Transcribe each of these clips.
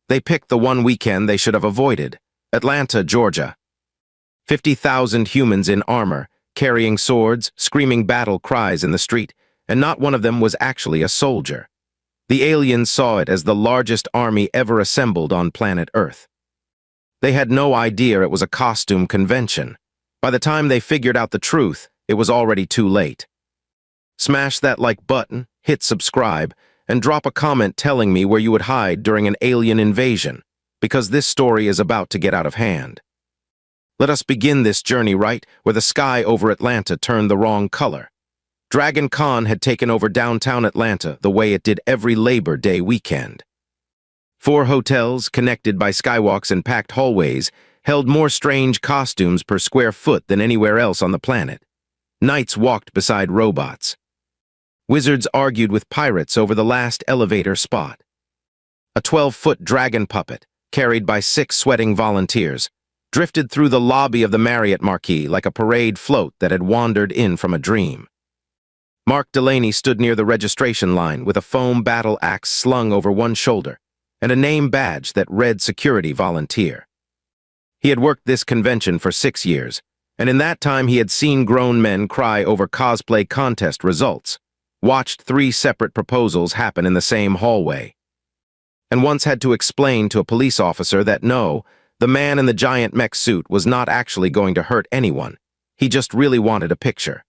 They picked the one weekend they should have avoided, Atlanta, Georgia. 50,000 humans in armor, carrying swords, screaming battle cries in the street, and not one of them was actually a soldier. The aliens saw it as the largest army ever assembled on planet Earth. They had no idea it was a costume convention. By the time they figured out the truth, it was already too late. Smash that like button, hit subscribe, and drop a comment telling me where you would hide during an alien invasion, because this story is about to get out of hand. Let us begin this journey right where the sky over Atlanta turned the wrong color. Dragon Con had taken over downtown Atlanta the way it did every Labor Day weekend. 4 hotels, connected by skywalks and packed hallways, held more strange costumes per square foot than anywhere else on the planet. Knights walked beside robots. Wizards argued with pirates over the last elevator spot. A 12-foot dragon puppet, carried by 6 sweating volunteers, drifted through the lobby of the Marriott Marquis like a parade float that had wandered in from a dream. Mark Delaney stood near the registration line with a foam battle axe slung over one shoulder and a name badge that read Security Volunteer. He had worked this convention for 6 years, and in that time he had seen grown men cry over cosplay contest results, watched 3 separate proposals happen in the same hallway, and once had to explain to a police officer that no, the man in the giant mech suit was not actually going to hurt anyone. He just really wanted a picture.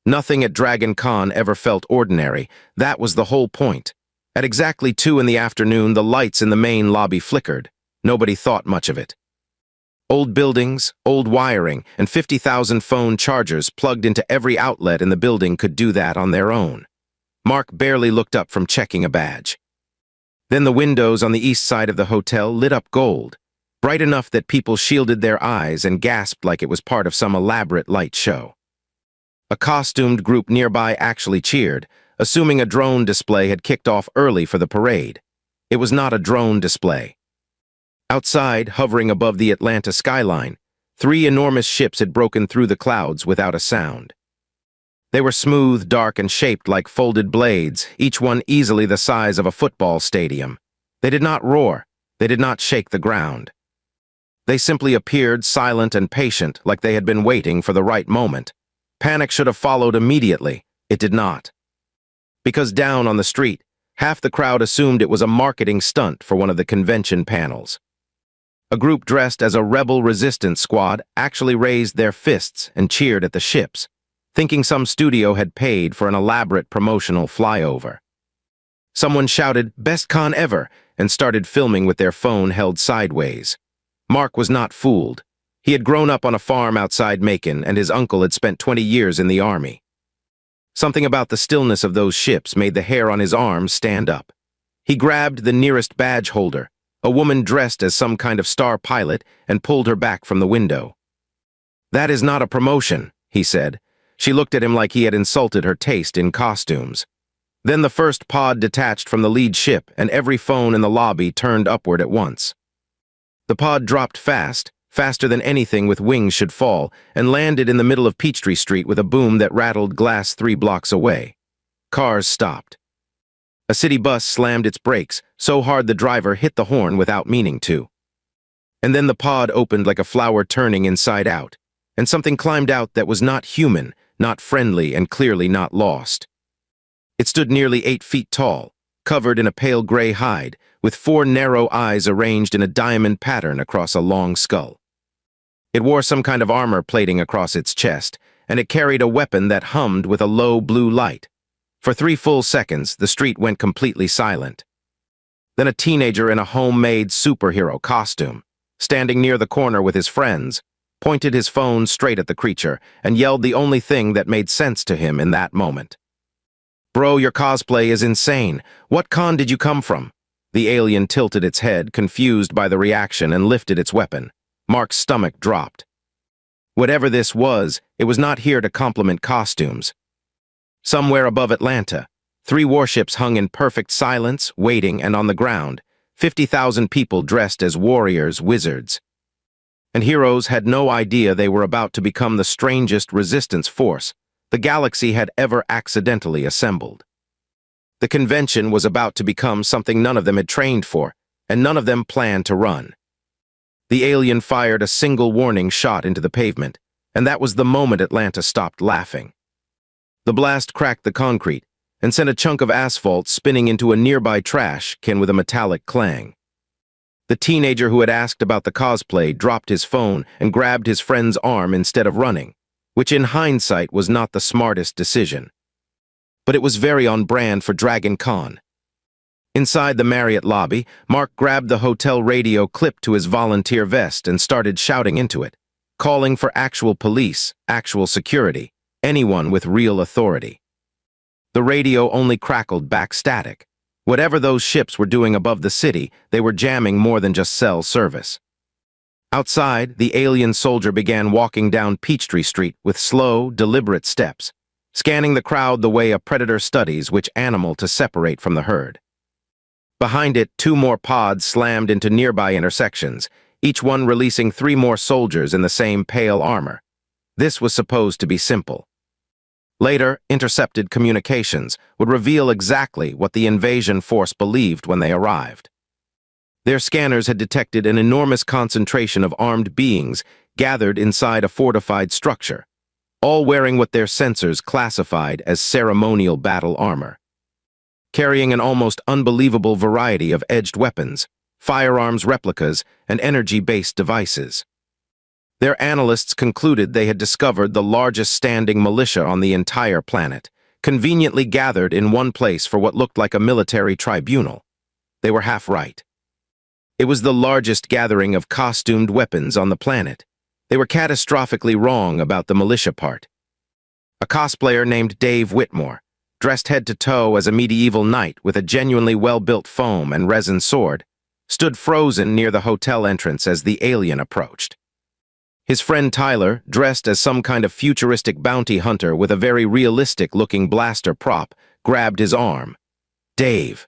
Nothing at Dragon Con ever felt ordinary. That was the whole point. At exactly 2 in the afternoon, the lights in the main lobby flickered. Nobody thought much of it. Old buildings, old wiring, and 50,000 phone chargers plugged into every outlet in the building could do that on their own. Mark barely looked up from checking a badge. Then the windows on the east side of the hotel lit up gold, bright enough that people shielded their eyes and gasped like it was part of some elaborate light show. A costumed group nearby actually cheered, assuming a drone display had kicked off early for the parade. It was not a drone display. Outside, hovering above the Atlanta skyline, 3 enormous ships had broken through the clouds without a sound. They were smooth, dark, and shaped like folded blades, each one easily the size of a football stadium. They did not roar. They did not shake the ground. They simply appeared silent and patient, like they had been waiting for the right moment. Panic should have followed immediately. It did not. Because down on the street, half the crowd assumed it was a marketing stunt for one of the convention panels. A group dressed as a rebel resistance squad actually raised their fists and cheered at the ships, thinking some studio had paid for an elaborate promotional flyover. Someone shouted, "Best con ever," and started filming with their phone held sideways. Mark was not fooled. He had grown up on a farm outside Macon, and his uncle had spent 20 years in the army. Something about the stillness of those ships made the hair on his arms stand up. He grabbed the nearest badge holder, a woman dressed as some kind of star pilot, and pulled her back from the window. "That is not a promotion," he said. She looked at him like he had insulted her taste in costumes. Then the first pod detached from the lead ship, and every phone in the lobby turned upward at once. The pod dropped fast, faster than anything with wings should fall, and landed in the middle of Peachtree Street with a boom that rattled glass 3 blocks away. Cars stopped. A city bus slammed its brakes, so hard the driver hit the horn without meaning to. And then the pod opened like a flower turning inside out, and something climbed out that was not human, not friendly, and clearly not lost. It stood nearly 8 feet tall, covered in a pale gray hide, with 4 narrow eyes arranged in a diamond pattern across a long skull. It wore some kind of armor plating across its chest, and it carried a weapon that hummed with a low blue light. For 3 full seconds, the street went completely silent. Then a teenager in a homemade superhero costume, standing near the corner with his friends, pointed his phone straight at the creature and yelled the only thing that made sense to him in that moment. "Bro, your cosplay is insane. What con did you come from?" The alien tilted its head, confused by the reaction, and lifted its weapon. Mark's stomach dropped. Whatever this was, it was not here to compliment costumes. Somewhere above Atlanta, 3 warships hung in perfect silence, waiting, and on the ground, 50,000 people dressed as warriors, wizards. And heroes had no idea they were about to become the strangest resistance force the galaxy had ever accidentally assembled. The convention was about to become something none of them had trained for, and none of them planned to run. The alien fired a single warning shot into the pavement, and that was the moment Atlanta stopped laughing. The blast cracked the concrete and sent a chunk of asphalt spinning into a nearby trash can with a metallic clang. The teenager who had asked about the cosplay dropped his phone and grabbed his friend's arm instead of running, which in hindsight was not the smartest decision. But it was very on brand for Dragon Con. Inside the Marriott lobby, Mark grabbed the hotel radio clipped to his volunteer vest and started shouting into it, calling for actual police, actual security, anyone with real authority. The radio only crackled back static. Whatever those ships were doing above the city, they were jamming more than just cell service. Outside, the alien soldier began walking down Peachtree Street with slow, deliberate steps, scanning the crowd the way a predator studies which animal to separate from the herd. Behind it, 2 more pods slammed into nearby intersections, each one releasing 3 more soldiers in the same pale armor. This was supposed to be simple. Later, intercepted communications would reveal exactly what the invasion force believed when they arrived. Their scanners had detected an enormous concentration of armed beings gathered inside a fortified structure, all wearing what their sensors classified as ceremonial battle armor. Carrying an almost unbelievable variety of edged weapons, firearms replicas, and energy-based devices. Their analysts concluded they had discovered the largest standing militia on the entire planet, conveniently gathered in one place for what looked like a military tribunal. They were half right. It was the largest gathering of costumed weapons on the planet. They were catastrophically wrong about the militia part. A cosplayer named Dave Whitmore, dressed head to toe as a medieval knight with a genuinely well-built foam and resin sword, stood frozen near the hotel entrance as the alien approached. His friend Tyler, dressed as some kind of futuristic bounty hunter with a very realistic-looking blaster prop, grabbed his arm. Dave,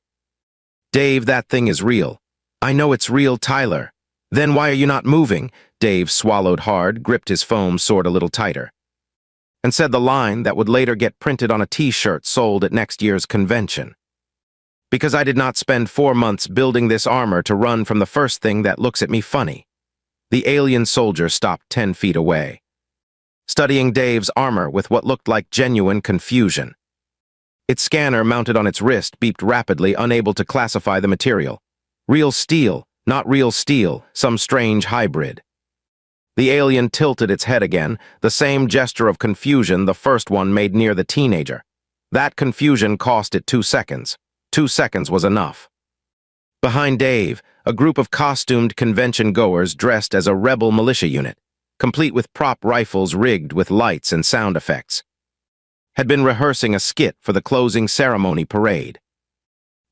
that thing is real. I know it's real, Tyler. Then why are you not moving? Dave swallowed hard, gripped his foam sword a little tighter, and said the line that would later get printed on a t-shirt sold at next year's convention. Because I did not spend 4 months building this armor to run from the first thing that looks at me funny. The alien soldier stopped 10 feet away, studying Dave's armor with what looked like genuine confusion. Its scanner mounted on its wrist beeped rapidly, unable to classify the material. Real steel, not real steel, some strange hybrid. The alien tilted its head again, the same gesture of confusion the first one made near the teenager. That confusion cost it 2 seconds. 2 seconds was enough. Behind Dave, a group of costumed convention-goers dressed as a rebel militia unit, complete with prop rifles rigged with lights and sound effects, had been rehearsing a skit for the closing ceremony parade.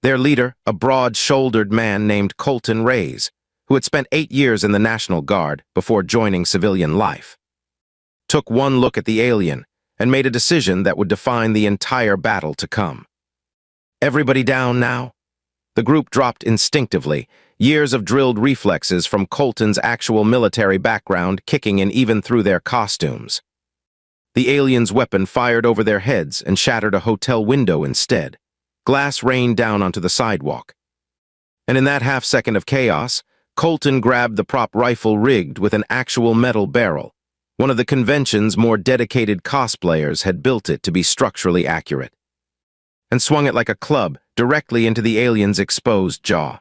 Their leader, a broad-shouldered man named Colton Reyes, who had spent 8 years in the National Guard before joining civilian life, took one look at the alien and made a decision that would define the entire battle to come. Everybody down now? The group dropped instinctively, years of drilled reflexes from Colton's actual military background kicking in even through their costumes. The alien's weapon fired over their heads and shattered a hotel window instead. Glass rained down onto the sidewalk. And in that half-second of chaos, Colton grabbed the prop rifle rigged with an actual metal barrel. One of the convention's more dedicated cosplayers had built it to be structurally accurate, and swung it like a club directly into the alien's exposed jaw.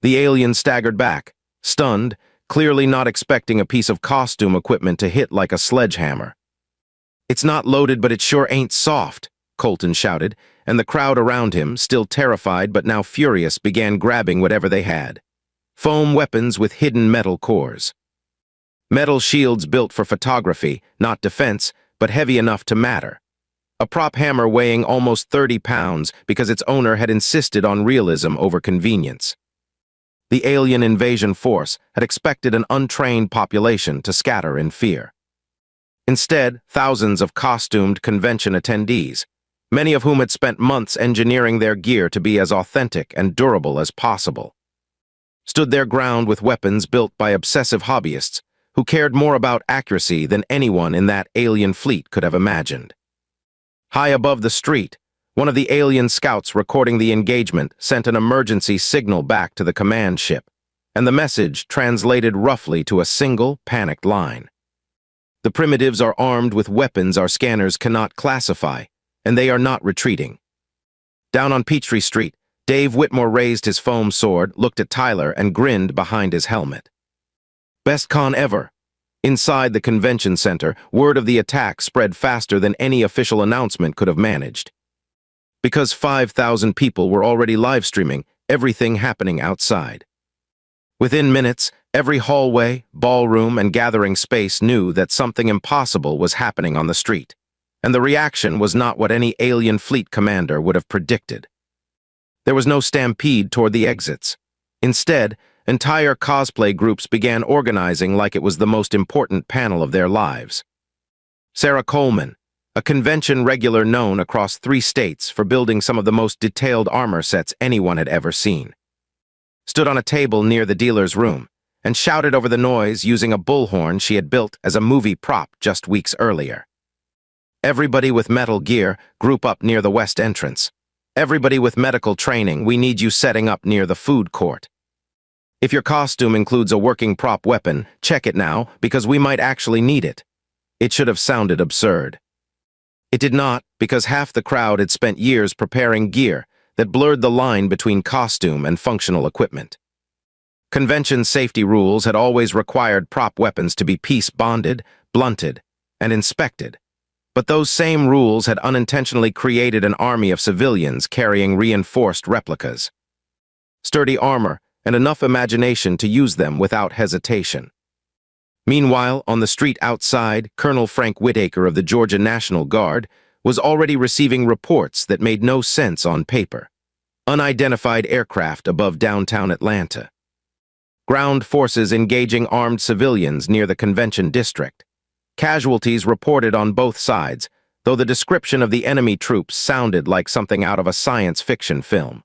The alien staggered back, stunned, clearly not expecting a piece of costume equipment to hit like a sledgehammer. "It's not loaded, but it sure ain't soft," Colton shouted, and the crowd around him, still terrified but now furious, began grabbing whatever they had. Foam weapons with hidden metal cores. Metal shields built for photography, not defense, but heavy enough to matter. A prop hammer weighing almost 30 pounds because its owner had insisted on realism over convenience. The alien invasion force had expected an untrained population to scatter in fear. Instead, thousands of costumed convention attendees, many of whom had spent months engineering their gear to be as authentic and durable as possible, stood their ground with weapons built by obsessive hobbyists who cared more about accuracy than anyone in that alien fleet could have imagined. High above the street, One of the alien scouts recording the engagement sent an emergency signal back to the command ship, and the message translated roughly to a single, panicked line. The primitives are armed with weapons our scanners cannot classify, and they are not retreating. Down on Peachtree Street, Dave Whitmore raised his foam sword, looked at Tyler, and grinned behind his helmet. Best con ever. Inside the convention center, word of the attack spread faster than any official announcement could have managed. Because 5,000 people were already live streaming everything happening outside. Within minutes, every hallway, ballroom, and gathering space knew that something impossible was happening on the street, and the reaction was not what any alien fleet commander would have predicted. There was no stampede toward the exits. Instead, entire cosplay groups began organizing like it was the most important panel of their lives. Sarah Coleman, a convention regular known across 3 states for building some of the most detailed armor sets anyone had ever seen, stood on a table near the dealer's room and shouted over the noise using a bullhorn she had built as a movie prop just weeks earlier. Everybody with metal gear, group up near the west entrance. Everybody with medical training, we need you setting up near the food court. If your costume includes a working prop weapon, check it now, because we might actually need it. It should have sounded absurd. It did not, because half the crowd had spent years preparing gear that blurred the line between costume and functional equipment. Convention safety rules had always required prop weapons to be piece-bonded, blunted, and inspected. But those same rules had unintentionally created an army of civilians carrying reinforced replicas. Sturdy armor and enough imagination to use them without hesitation. Meanwhile, on the street outside, Colonel Frank Whitaker of the Georgia National Guard was already receiving reports that made no sense on paper. Unidentified aircraft above downtown Atlanta. Ground forces engaging armed civilians near the convention district. Casualties reported on both sides, though the description of the enemy troops sounded like something out of a science fiction film.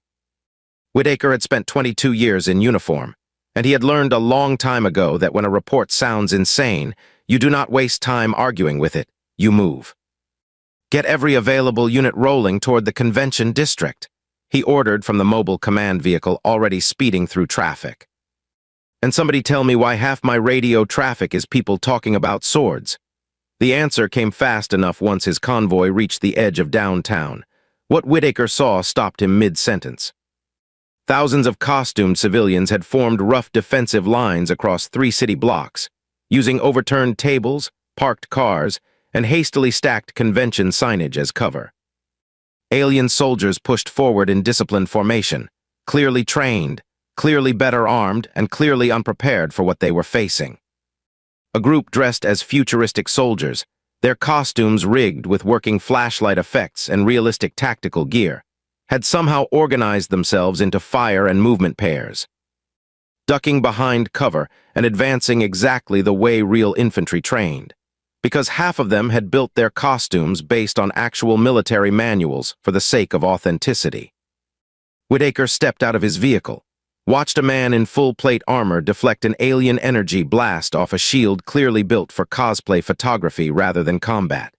Whitaker had spent 22 years in uniform, and he had learned a long time ago that when a report sounds insane, you do not waste time arguing with it, you move. Get every available unit rolling toward the convention district, he ordered from the mobile command vehicle already speeding through traffic. And somebody tell me why half my radio traffic is people talking about swords. The answer came fast enough once his convoy reached the edge of downtown. What Whitaker saw stopped him mid-sentence. Thousands of costumed civilians had formed rough defensive lines across 3 city blocks, using overturned tables, parked cars, and hastily stacked convention signage as cover. Alien soldiers pushed forward in disciplined formation, clearly trained, clearly better armed, and clearly unprepared for what they were facing. A group dressed as futuristic soldiers, their costumes rigged with working flashlight effects and realistic tactical gear, had somehow organized themselves into fire and movement pairs, ducking behind cover and advancing exactly the way real infantry trained, because half of them had built their costumes based on actual military manuals for the sake of authenticity. Whitaker stepped out of his vehicle, watched a man in full-plate armor deflect an alien energy blast off a shield clearly built for cosplay photography rather than combat,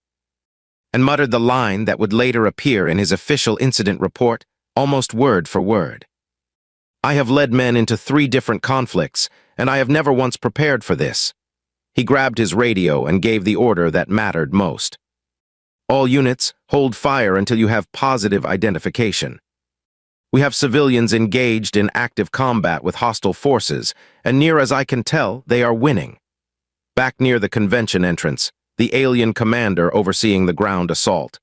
and muttered the line that would later appear in his official incident report, almost word for word. I have led men into 3 different conflicts, and I have never once prepared for this. He grabbed his radio and gave the order that mattered most. All units, hold fire until you have positive identification. We have civilians engaged in active combat with hostile forces, and near as I can tell, they are winning. Back near the convention entrance, the alien commander overseeing the ground assault.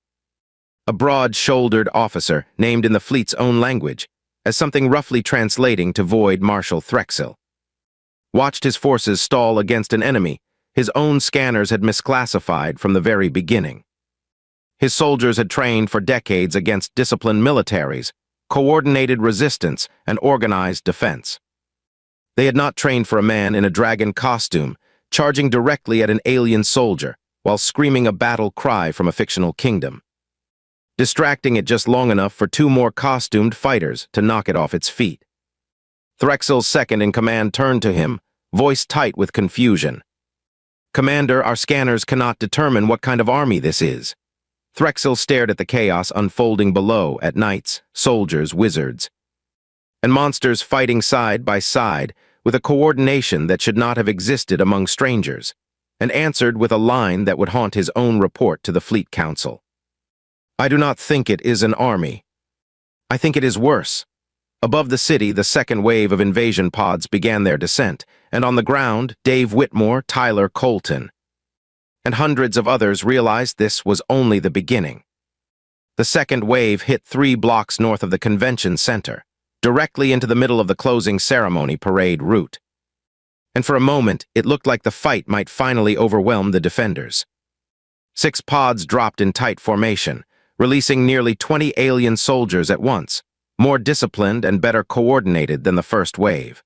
A broad-shouldered officer, named in the fleet's own language, as something roughly translating to Void Marshal Threxel, watched his forces stall against an enemy his own scanners had misclassified from the very beginning. His soldiers had trained for decades against disciplined militaries, coordinated resistance, and organized defense. They had not trained for a man in a dragon costume, charging directly at an alien soldier while screaming a battle cry from a fictional kingdom, distracting it just long enough for 2 more costumed fighters to knock it off its feet. Threxel's second-in-command turned to him, voice tight with confusion. Commander, our scanners cannot determine what kind of army this is. Threxel stared at the chaos unfolding below at knights, soldiers, wizards, and monsters fighting side by side with a coordination that should not have existed among strangers, and answered with a line that would haunt his own report to the Fleet Council. "I do not think it is an army. I think it is worse." Above the city, the second wave of invasion pods began their descent, and on the ground, Dave Whitmore, Tyler Colton, and hundreds of others realized this was only the beginning. The second wave hit 3 blocks north of the convention center, directly into the middle of the closing ceremony parade route. And for a moment, it looked like the fight might finally overwhelm the defenders. 6 pods dropped in tight formation, releasing nearly 20 alien soldiers at once, more disciplined and better coordinated than the first wave.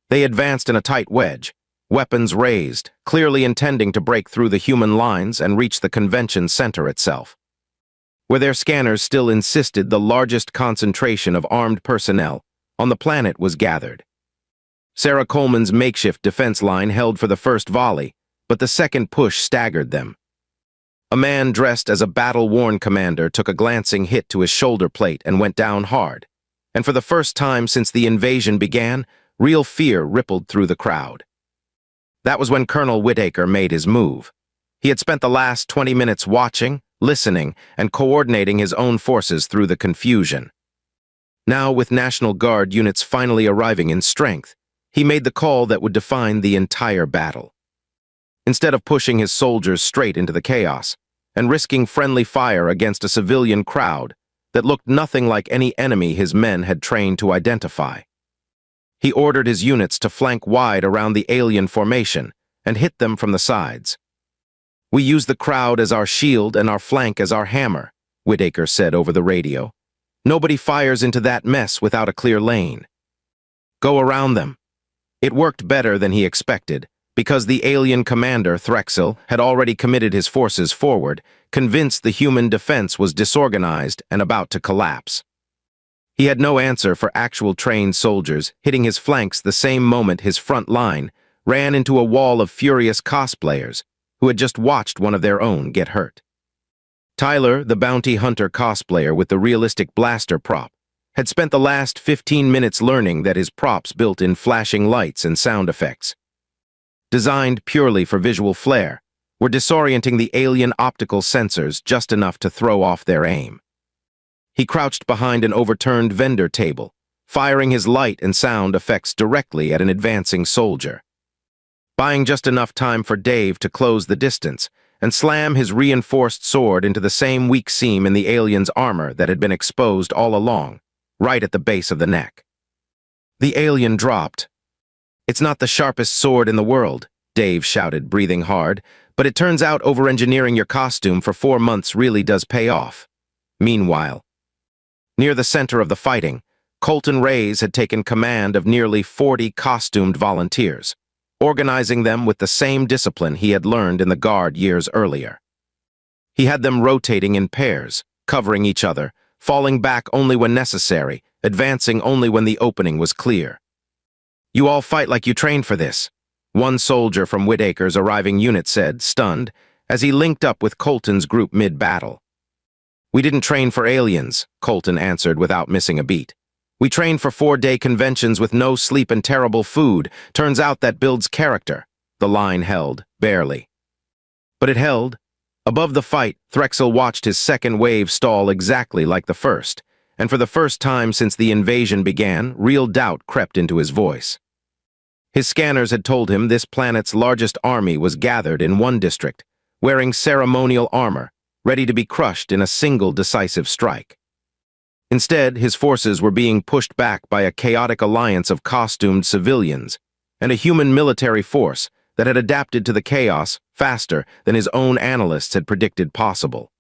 They advanced in a tight wedge, weapons raised, clearly intending to break through the human lines and reach the convention center itself, where their scanners still insisted the largest concentration of armed personnel on the planet was gathered. Sarah Coleman's makeshift defense line held for the first volley, but the second push staggered them. A man dressed as a battle-worn commander took a glancing hit to his shoulder plate and went down hard, and for the first time since the invasion began, real fear rippled through the crowd. That was when Colonel Whitaker made his move. He had spent the last 20 minutes watching, listening, and coordinating his own forces through the confusion. Now, with National Guard units finally arriving in strength, he made the call that would define the entire battle. Instead of pushing his soldiers straight into the chaos and risking friendly fire against a civilian crowd that looked nothing like any enemy his men had trained to identify, he ordered his units to flank wide around the alien formation and hit them from the sides. "We use the crowd as our shield and our flank as our hammer," Whitaker said over the radio. "Nobody fires into that mess without a clear lane. Go around them." It worked better than he expected, because the alien commander, Threxel, had already committed his forces forward, convinced the human defense was disorganized and about to collapse. He had no answer for actual trained soldiers hitting his flanks the same moment his front line ran into a wall of furious cosplayers who had just watched one of their own get hurt. Tyler, the bounty hunter cosplayer with the realistic blaster prop, had spent the last 15 minutes learning that his props built in flashing lights and sound effects, designed purely for visual flair, were disorienting the alien optical sensors just enough to throw off their aim. He crouched behind an overturned vendor table, firing his light and sound effects directly at an advancing soldier, buying just enough time for Dave to close the distance and slam his reinforced sword into the same weak seam in the alien's armor that had been exposed all along, right at the base of the neck. The alien dropped. "It's not the sharpest sword in the world," Dave shouted, breathing hard, "but it turns out over-engineering your costume for 4 months really does pay off." Meanwhile, near the center of the fighting, Colton Reyes had taken command of nearly 40 costumed volunteers, organizing them with the same discipline he had learned in the Guard years earlier. He had them rotating in pairs, covering each other, falling back only when necessary, advancing only when the opening was clear. "You all fight like you trained for this," one soldier from Whitaker's arriving unit said, stunned, as he linked up with Colton's group mid-battle. "We didn't train for aliens," Colton answered without missing a beat. "We trained for 4-day conventions with no sleep and terrible food. Turns out that builds character." The line held, barely. But it held. Above the fight, Threxel watched his second wave stall exactly like the first, and for the first time since the invasion began, real doubt crept into his voice. His scanners had told him this planet's largest army was gathered in one district, wearing ceremonial armor, ready to be crushed in a single decisive strike. Instead, his forces were being pushed back by a chaotic alliance of costumed civilians and a human military force that had adapted to the chaos faster than his own analysts had predicted possible.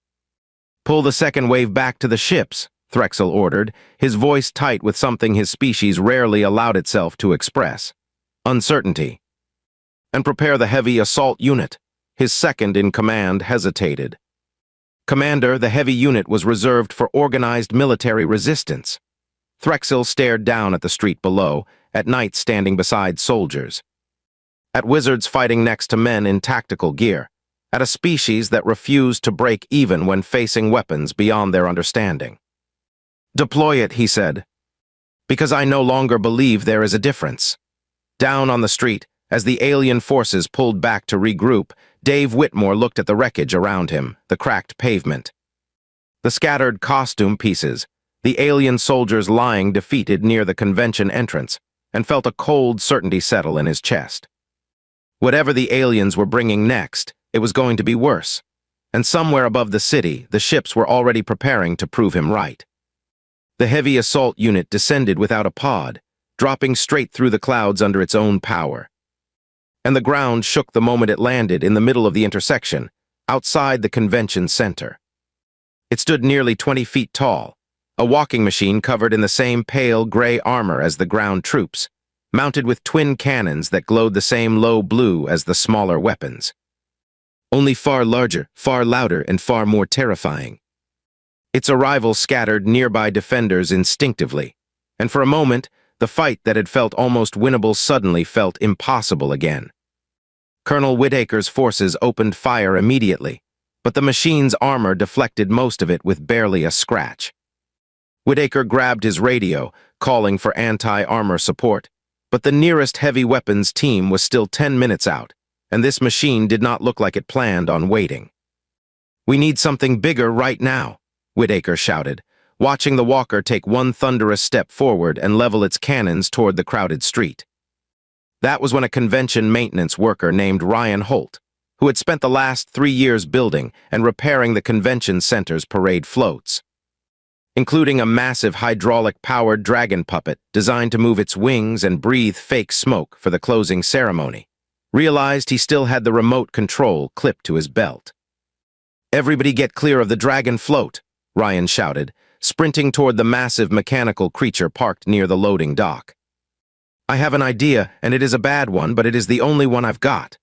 "Pull the second wave back to the ships," Threxel ordered, his voice tight with something his species rarely allowed itself to express: uncertainty. "And prepare the heavy assault unit." His second-in-command hesitated. "Commander, the heavy unit was reserved for organized military resistance." Threxel stared down at the street below, at knights standing beside soldiers, at wizards fighting next to men in tactical gear, at a species that refused to break even when facing weapons beyond their understanding. "Deploy it," he said, "because I no longer believe there is a difference." Down on the street, as the alien forces pulled back to regroup, Dave Whitmore looked at the wreckage around him, the cracked pavement, the scattered costume pieces, the alien soldiers lying defeated near the convention entrance, and felt a cold certainty settle in his chest. Whatever the aliens were bringing next, it was going to be worse. And somewhere above the city, the ships were already preparing to prove him right. The heavy assault unit descended without a pod, dropping straight through the clouds under its own power. And the ground shook the moment it landed in the middle of the intersection, outside the convention center. It stood nearly 20 feet tall, a walking machine covered in the same pale gray armor as the ground troops, mounted with twin cannons that glowed the same low blue as the smaller weapons. Only far larger, far louder, and far more terrifying. Its arrival scattered nearby defenders instinctively, and for a moment, the fight that had felt almost winnable suddenly felt impossible again. Colonel Whitaker's forces opened fire immediately, but the machine's armor deflected most of it with barely a scratch. Whitaker grabbed his radio, calling for anti-armor support, but the nearest heavy weapons team was still 10 minutes out, and this machine did not look like it planned on waiting. "We need something bigger right now," Whitaker shouted, watching the walker take one thunderous step forward and level its cannons toward the crowded street. That was when a convention maintenance worker named Ryan Holt, who had spent the last 3 years building and repairing the convention center's parade floats, including a massive hydraulic-powered dragon puppet designed to move its wings and breathe fake smoke for the closing ceremony, realized he still had the remote control clipped to his belt. "Everybody get clear of the dragon float," Ryan shouted, sprinting toward the massive mechanical creature parked near the loading dock. "I have an idea, and it is a bad one, but it is the only one I've got."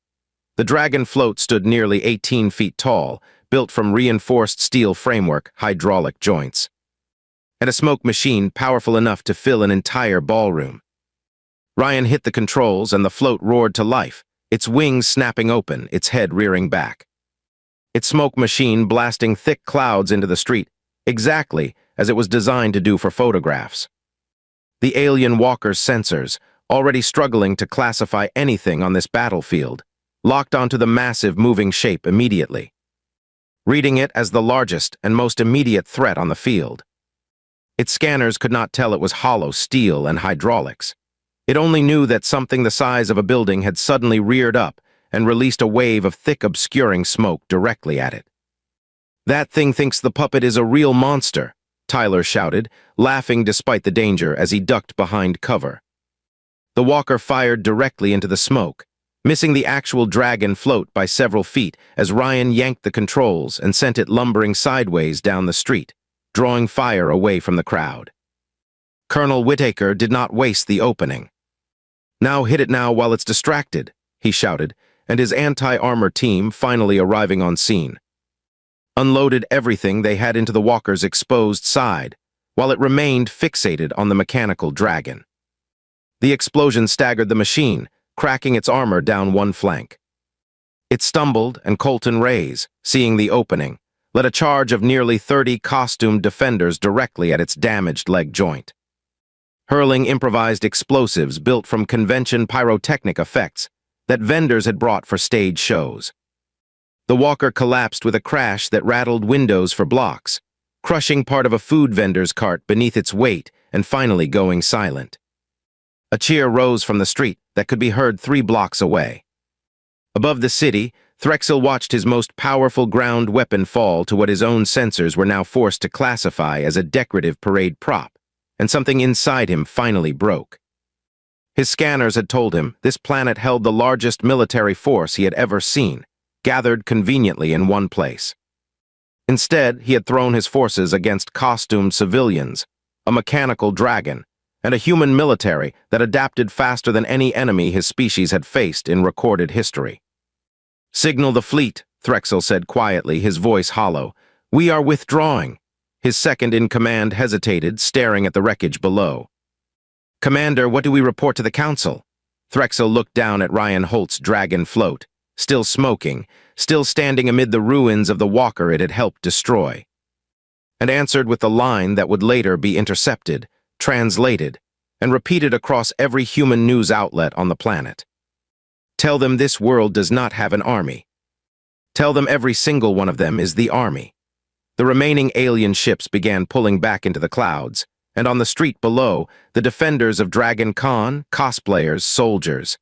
The dragon float stood nearly 18 feet tall, built from reinforced steel framework, hydraulic joints, and a smoke machine powerful enough to fill an entire ballroom. Ryan hit the controls and the float roared to life, its wings snapping open, its head rearing back. Its smoke machine blasting thick clouds into the street, exactly as it was designed to do for photographs. The alien walker's sensors, already struggling to classify anything on this battlefield, locked onto the massive moving shape immediately, reading it as the largest and most immediate threat on the field. Its scanners could not tell it was hollow steel and hydraulics. It only knew that something the size of a building had suddenly reared up and released a wave of thick, obscuring smoke directly at it. "That thing thinks the puppet is a real monster," Tyler shouted, laughing despite the danger as he ducked behind cover. The walker fired directly into the smoke, missing the actual dragon float by several feet as Ryan yanked the controls and sent it lumbering sideways down the street, drawing fire away from the crowd. Colonel Whitaker did not waste the opening. "Now hit it now while it's distracted," he shouted, and his anti-armor team, finally arriving on scene, unloaded everything they had into the walker's exposed side, while it remained fixated on the mechanical dragon. The explosion staggered the machine, cracking its armor down one flank. It stumbled, and Colton Reyes, seeing the opening, led a charge of nearly 30 costumed defenders directly at its damaged leg joint, hurling improvised explosives built from convention pyrotechnic effects that vendors had brought for stage shows. The walker collapsed with a crash that rattled windows for blocks, crushing part of a food vendor's cart beneath its weight and finally going silent. A cheer rose from the street that could be heard 3 blocks away. Above the city, Threxel watched his most powerful ground weapon fall to what his own sensors were now forced to classify as a decorative parade prop, and something inside him finally broke. His scanners had told him this planet held the largest military force he had ever seen, gathered conveniently in one place. Instead, he had thrown his forces against costumed civilians, a mechanical dragon, and a human military that adapted faster than any enemy his species had faced in recorded history. "Signal the fleet," Threxel said quietly, his voice hollow. "We are withdrawing." His second-in-command hesitated, staring at the wreckage below. "Commander, what do we report to the Council?" Threxel looked down at Ryan Holt's dragon float, still smoking, still standing amid the ruins of the walker it had helped destroy. And answered with the line that would later be intercepted, translated, and repeated across every human news outlet on the planet. Tell them this world does not have an army. Tell them every single one of them is the army. The remaining alien ships began pulling back into the clouds, and on the street below, the defenders of Dragon Con, cosplayers, soldiers,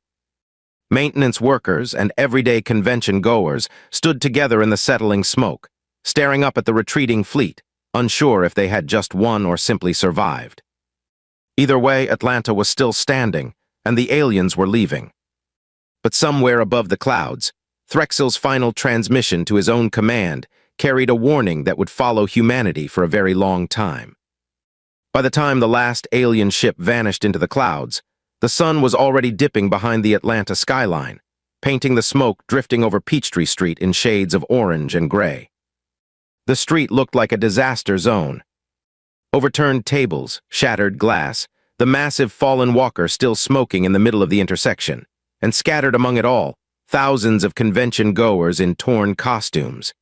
maintenance workers, and everyday convention goers stood together in the settling smoke, staring up at the retreating fleet, unsure if they had just won or simply survived. Either way, Atlanta was still standing, and the aliens were leaving. But somewhere above the clouds, Threxel's final transmission to his own command carried a warning that would follow humanity for a very long time. By the time the last alien ship vanished into the clouds, the sun was already dipping behind the Atlanta skyline, painting the smoke drifting over Peachtree Street in shades of orange and gray. The street looked like a disaster zone. Overturned tables, shattered glass, the massive fallen walker still smoking in the middle of the intersection, and scattered among it all, thousands of convention goers in torn costumes.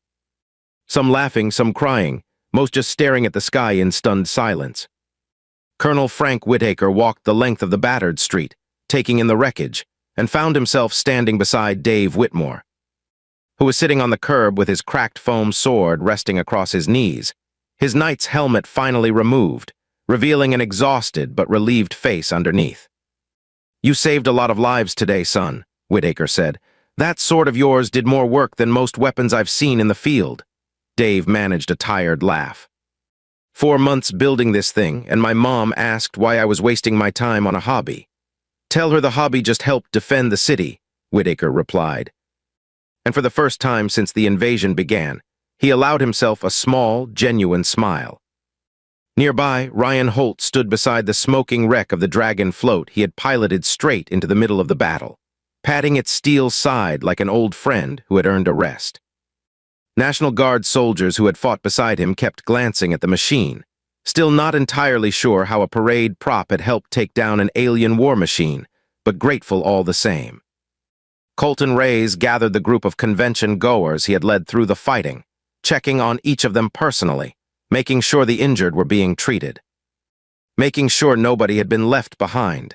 Some laughing, some crying, most just staring at the sky in stunned silence. Colonel Frank Whitaker walked the length of the battered street, taking in the wreckage, and found himself standing beside Dave Whitmore, who was sitting on the curb with his cracked foam sword resting across his knees, his knight's helmet finally removed, revealing an exhausted but relieved face underneath. "You saved a lot of lives today, son," Whitaker said. "That sword of yours did more work than most weapons I've seen in the field." Dave managed a tired laugh. 4 months building this thing, and my mom asked why I was wasting my time on a hobby. "Tell her the hobby just helped defend the city," Whitaker replied. And for the first time since the invasion began, he allowed himself a small, genuine smile. Nearby, Ryan Holt stood beside the smoking wreck of the Dragon float he had piloted straight into the middle of the battle, patting its steel side like an old friend who had earned a rest. National Guard soldiers who had fought beside him kept glancing at the machine, still not entirely sure how a parade prop had helped take down an alien war machine, but grateful all the same. Colton Reyes gathered the group of convention goers he had led through the fighting, checking on each of them personally, making sure the injured were being treated, making sure nobody had been left behind.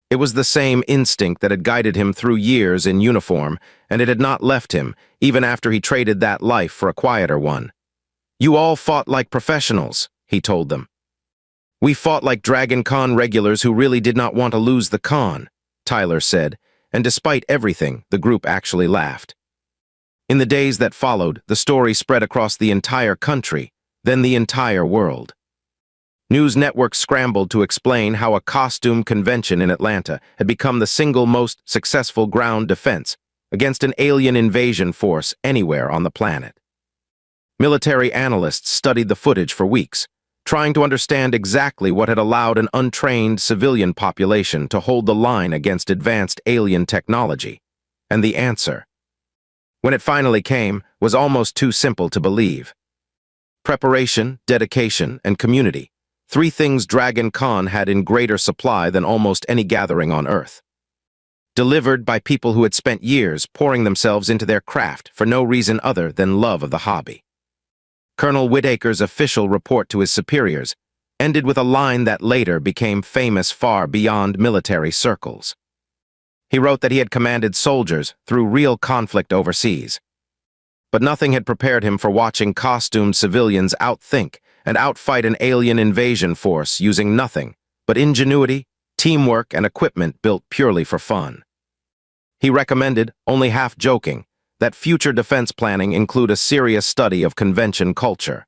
It was the same instinct that had guided him through years in uniform, and it had not left him, even after he traded that life for a quieter one. "You all fought like professionals," he told them. "We fought like Dragon Con regulars who really did not want to lose the con," Tyler said, and despite everything, the group actually laughed. In the days that followed, the story spread across the entire country, then the entire world. News networks scrambled to explain how a costume convention in Atlanta had become the single most successful ground defense against an alien invasion force anywhere on the planet. Military analysts studied the footage for weeks, trying to understand exactly what had allowed an untrained civilian population to hold the line against advanced alien technology. And the answer, when it finally came, was almost too simple to believe. Preparation, dedication, and community. 3 things Dragon Con had in greater supply than almost any gathering on Earth. Delivered by people who had spent years pouring themselves into their craft for no reason other than love of the hobby. Colonel Whitaker's official report to his superiors ended with a line that later became famous far beyond military circles. He wrote that he had commanded soldiers through real conflict overseas. But nothing had prepared him for watching costumed civilians outthink and outfight an alien invasion force using nothing but ingenuity, teamwork, and equipment built purely for fun. He recommended, only half joking, that future defense planning include a serious study of convention culture.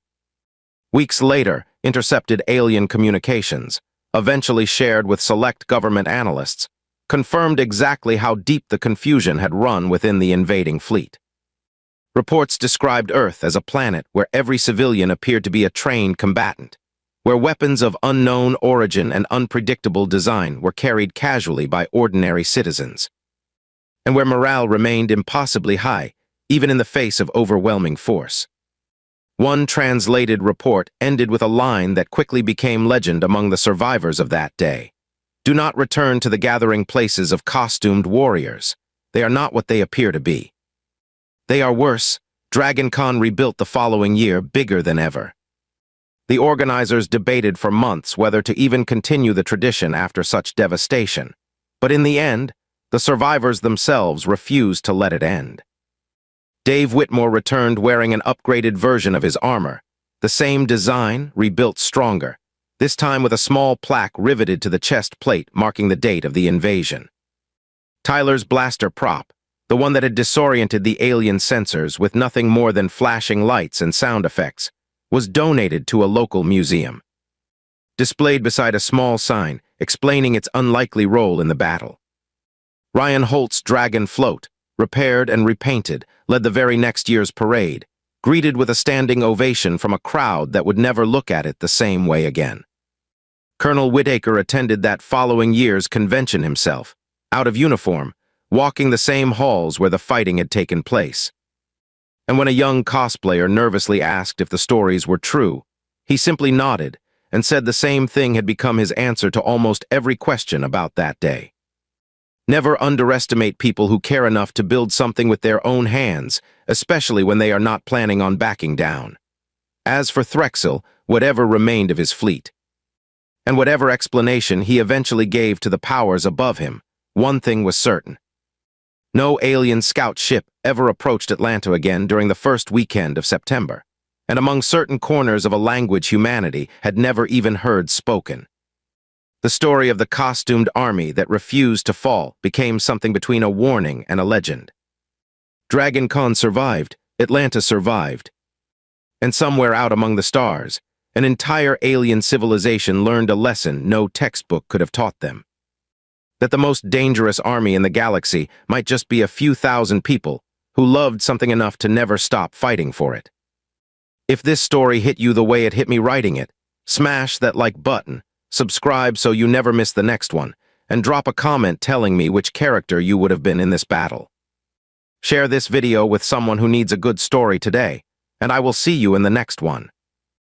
Weeks later, intercepted alien communications, eventually shared with select government analysts, confirmed exactly how deep the confusion had run within the invading fleet. Reports described Earth as a planet where every civilian appeared to be a trained combatant, where weapons of unknown origin and unpredictable design were carried casually by ordinary citizens, and where morale remained impossibly high, even in the face of overwhelming force. One translated report ended with a line that quickly became legend among the survivors of that day. "Do not return to the gathering places of costumed warriors. They are not what they appear to be. They are worse. Dragon Con rebuilt the following year, bigger than ever. The organizers debated for months whether to even continue the tradition after such devastation. But in the end, the survivors themselves refused to let it end. Dave Whitmore returned wearing an upgraded version of his armor, the same design, rebuilt stronger, this time with a small plaque riveted to the chest plate marking the date of the invasion. Tyler's blaster prop, the one that had disoriented the alien sensors with nothing more than flashing lights and sound effects, was donated to a local museum. Displayed beside a small sign explaining its unlikely role in the battle. Ryan Holt's Dragon float, repaired and repainted, led the very next year's parade, greeted with a standing ovation from a crowd that would never look at it the same way again. Colonel Whitaker attended that following year's convention himself, out of uniform, walking the same halls where the fighting had taken place. And when a young cosplayer nervously asked if the stories were true, he simply nodded and said the same thing had become his answer to almost every question about that day. Never underestimate people who care enough to build something with their own hands, especially when they are not planning on backing down. As for Threxel, whatever remained of his fleet, and whatever explanation he eventually gave to the powers above him, one thing was certain. No alien scout ship ever approached Atlanta again during the first weekend of September, and among certain corners of a language humanity had never even heard spoken. The story of the costumed army that refused to fall became something between a warning and a legend. Dragon Con survived, Atlanta survived. And somewhere out among the stars, an entire alien civilization learned a lesson no textbook could have taught them. That the most dangerous army in the galaxy might just be a few thousand people who loved something enough to never stop fighting for it. If this story hit you the way it hit me writing it, smash that like button, subscribe so you never miss the next one, and drop a comment telling me which character you would have been in this battle. Share this video with someone who needs a good story today, and I will see you in the next one.